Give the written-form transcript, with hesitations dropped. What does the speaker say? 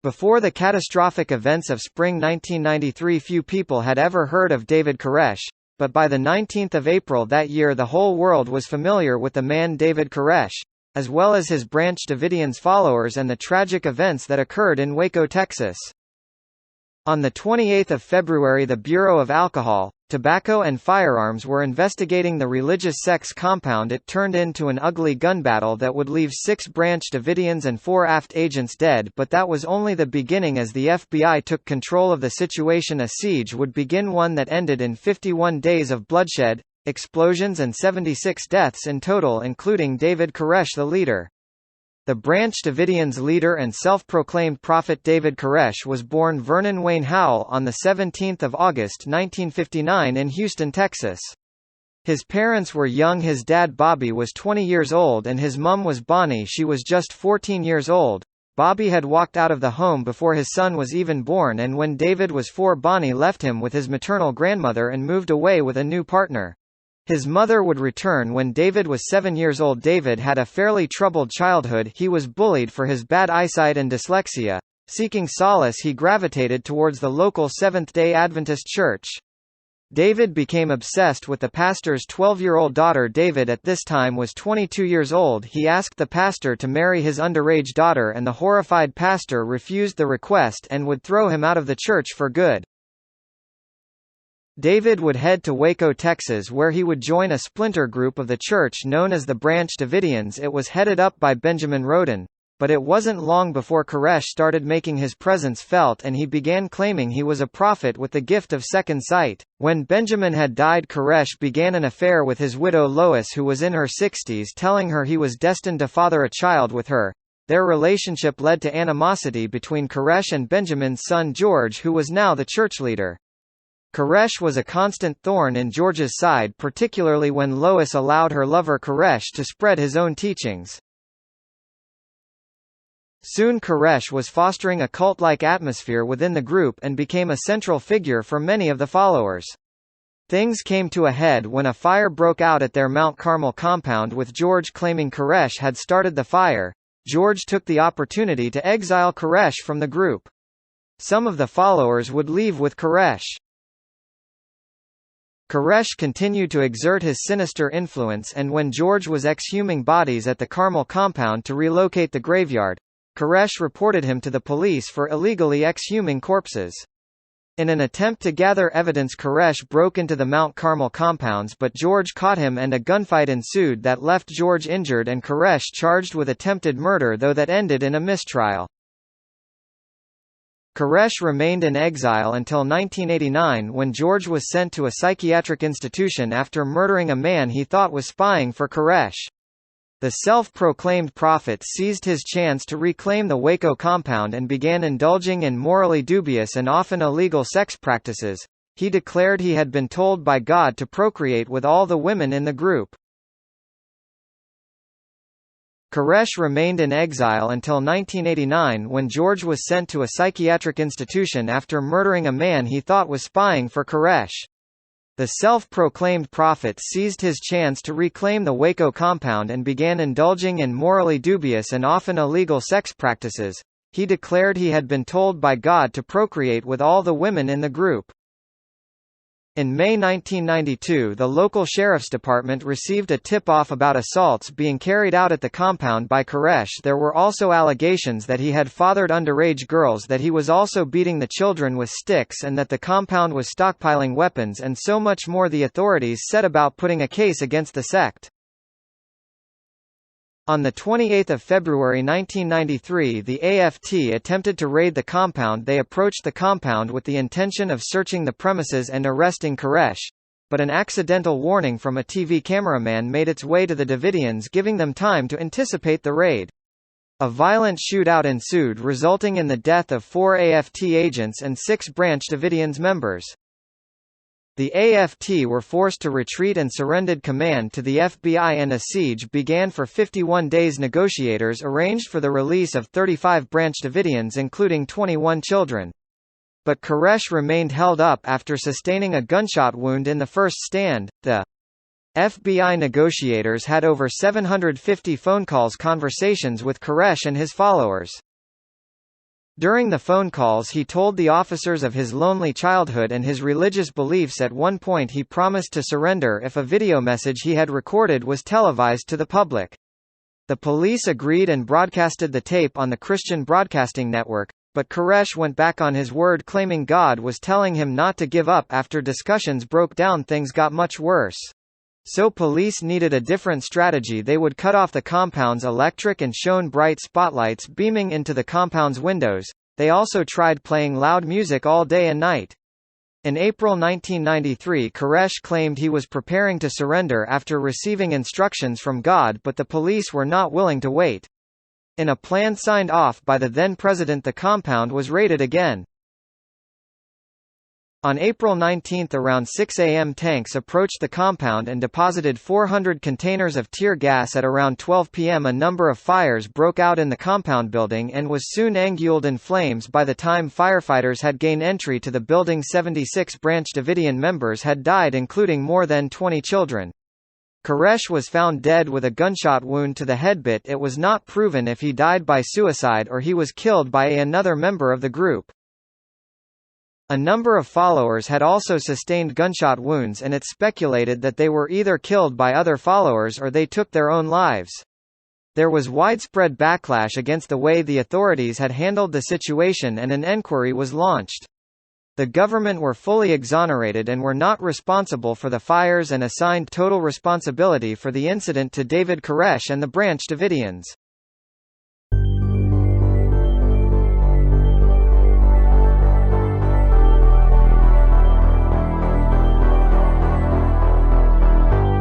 Before the catastrophic events of spring 1993, few people had ever heard of David Koresh, but by the 19th of April that year the whole world was familiar with the man David Koresh, as well as his Branch Davidians followers and the tragic events that occurred in Waco, Texas. On 28 February, the Bureau of Alcohol, Tobacco and Firearms were investigating the religious sex compound. It turned into an ugly gun battle that would leave 6 Branch Davidians and 4 AFT agents dead, but that was only the beginning as the FBI took control of the situation. A siege would begin, one that ended in 51 days of bloodshed, explosions and 76 deaths in total, including David Koresh, the leader. The Branch Davidians' leader and self-proclaimed prophet David Koresh was born Vernon Wayne Howell on 17 August 1959 in Houston, Texas. His parents were young. His dad Bobby was 20 years old and his mum was Bonnie. She was just 14 years old. Bobby had walked out of the home before his son was even born, and when David was 4, Bonnie left him with his maternal grandmother and moved away with a new partner. His mother would return when David was 7 years old. David had a fairly troubled childhood. He was bullied for his bad eyesight and dyslexia. Seeking solace, he gravitated towards the local Seventh-day Adventist church. David became obsessed with the pastor's 12-year-old daughter. David at this time was 22 years old. He asked the pastor to marry his underage daughter, and the horrified pastor refused the request and would throw him out of the church for good. David would head to Waco, Texas, where he would join a splinter group of the church known as the Branch Davidians. It was headed up by Benjamin Roden, but it wasn't long before Koresh started making his presence felt, and he began claiming he was a prophet with the gift of second sight. When Benjamin had died, Koresh began an affair with his widow Lois, who was in her 60s, telling her he was destined to father a child with her. Their relationship led to animosity between Koresh and Benjamin's son George, who was now the church leader. Koresh was a constant thorn in George's side, particularly when Lois allowed her lover Koresh to spread his own teachings. Soon Koresh was fostering a cult-like atmosphere within the group and became a central figure for many of the followers. Things came to a head when a fire broke out at their Mount Carmel compound, with George claiming Koresh had started the fire. George took the opportunity to exile Koresh from the group. Some of the followers would leave with Koresh. Koresh continued to exert his sinister influence, and when George was exhuming bodies at the Carmel compound to relocate the graveyard, Koresh reported him to the police for illegally exhuming corpses. In an attempt to gather evidence, Koresh broke into the Mount Carmel compounds, but George caught him and a gunfight ensued that left George injured and Koresh charged with attempted murder, though that ended in a mistrial. Koresh remained in exile until 1989, when George was sent to a psychiatric institution after murdering a man he thought was spying for Koresh. The self-proclaimed prophet seized his chance to reclaim the Waco compound and began indulging in morally dubious and often illegal sex practices. He declared he had been told by God to procreate with all the women in the group. Koresh remained in exile until 1989, when George was sent to a psychiatric institution after murdering a man he thought was spying for Koresh. The self-proclaimed prophet seized his chance to reclaim the Waco compound and began indulging in morally dubious and often illegal sex practices. He declared he had been told by God to procreate with all the women in the group. In May 1992, the local sheriff's department received a tip-off about assaults being carried out at the compound by Koresh. There were also allegations that he had fathered underage girls, that he was also beating the children with sticks, and that the compound was stockpiling weapons, and so much more. The authorities set about putting a case against the sect. On 28 February 1993, the AFT attempted to raid the compound. They approached the compound with the intention of searching the premises and arresting Koresh, but an accidental warning from a TV cameraman made its way to the Davidians, giving them time to anticipate the raid. A violent shootout ensued, resulting in the death of 4 AFT agents and 6 Branch Davidians members. The AFT were forced to retreat and surrendered command to the FBI, and a siege began for 51 days. Negotiators arranged for the release of 35 Branch Davidians, including 21 children. But Koresh remained held up after sustaining a gunshot wound in the first stand. The FBI negotiators had over 750 phone calls, conversations with Koresh and his followers. During the phone calls he told the officers of his lonely childhood and his religious beliefs. At one point he promised to surrender if a video message he had recorded was televised to the public. The police agreed and broadcasted the tape on the Christian Broadcasting Network, but Koresh went back on his word, claiming God was telling him not to give up. After discussions broke down, things got much worse. So police needed a different strategy. They would cut off the compound's electric and shone bright spotlights beaming into the compound's windows. They also tried playing loud music all day and night. In April 1993, Koresh claimed he was preparing to surrender after receiving instructions from God, but the police were not willing to wait. In a plan signed off by the then president, the compound was raided again. On April 19, around 6 a.m., tanks approached the compound and deposited 400 containers of tear gas. At around 12 p.m., a number of fires broke out in the compound building and was soon engulfed in flames. By the time firefighters had gained entry to the building, 76 Branch Davidian members had died, including more than 20 children. Koresh was found dead with a gunshot wound to the head. It was not proven if he died by suicide or he was killed by another member of the group. A number of followers had also sustained gunshot wounds, and it's speculated that they were either killed by other followers or they took their own lives. There was widespread backlash against the way the authorities had handled the situation, and an inquiry was launched. The government were fully exonerated and were not responsible for the fires and assigned total responsibility for the incident to David Koresh and the Branch Davidians.